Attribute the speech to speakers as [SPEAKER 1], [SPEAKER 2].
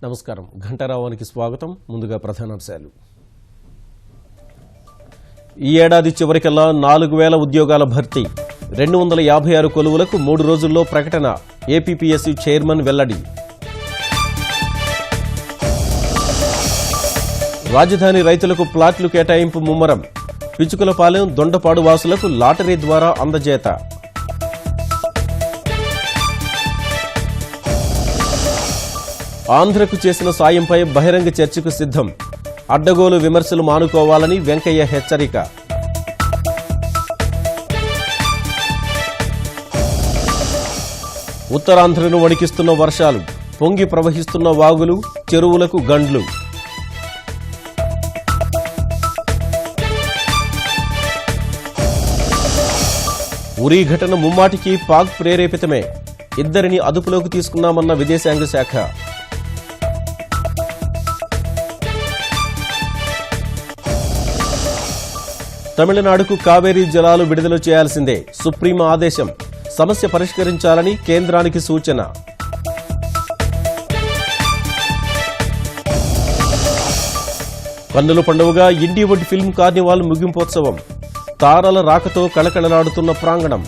[SPEAKER 1] నమస్కారం. ఘంటారావానికి స్వాగతం. ముందుగా ప్రధానాంశాలు. ఈ ఏడాది చివరికల్లా 4000 ఉద్యోగాల భర్తీ. 256 కొలువులకు 3 రోజుల్లో ప్రకటన. ఏపీపీఎస్సీ చైర్మన్ వెల్లడి. రాజధాని రైతులకు ప్లాట్లు కేటాయింపు ముమ్మరం. పిచుకులపాలెం, దొండపాడు వాసులకు లాటరీ ద్వారా అందజేత. ఆంధ్రకు చేసిన సాయంపై బహిరంగ చర్చకు సిద్ధం. అడ్డగోలు విమర్శలు మానుకోవాలని వెంకయ్య హెచ్చరిక. ఉత్తరాంధ్రను వణికిస్తున్న వర్షాలు. పొంగి ప్రవహిస్తున్న వాగులు, చెరువులకు గండ్లు. ఉరీ ఘటన ముమ్మాటికి పాక్ ప్రేరేపితమే. ఇద్దరిని అదుపులోకి తీసుకున్నామన్న విదేశాంగ శాఖ. తమిళనాడుకు కావేరీ జలాలు విడుదల చేయాల్సిందే. సుప్రీం ఆదేశం. సమస్య పరిష్కరించాలని కేంద్రానికి సూచన. కన్నుల పండువగా ఇండివుడ్ ఫిల్మ్ కార్నివాల్ ముగింపోత్సవం. తారల రాకతో కళకళలాడుతున్న ప్రాంగణం.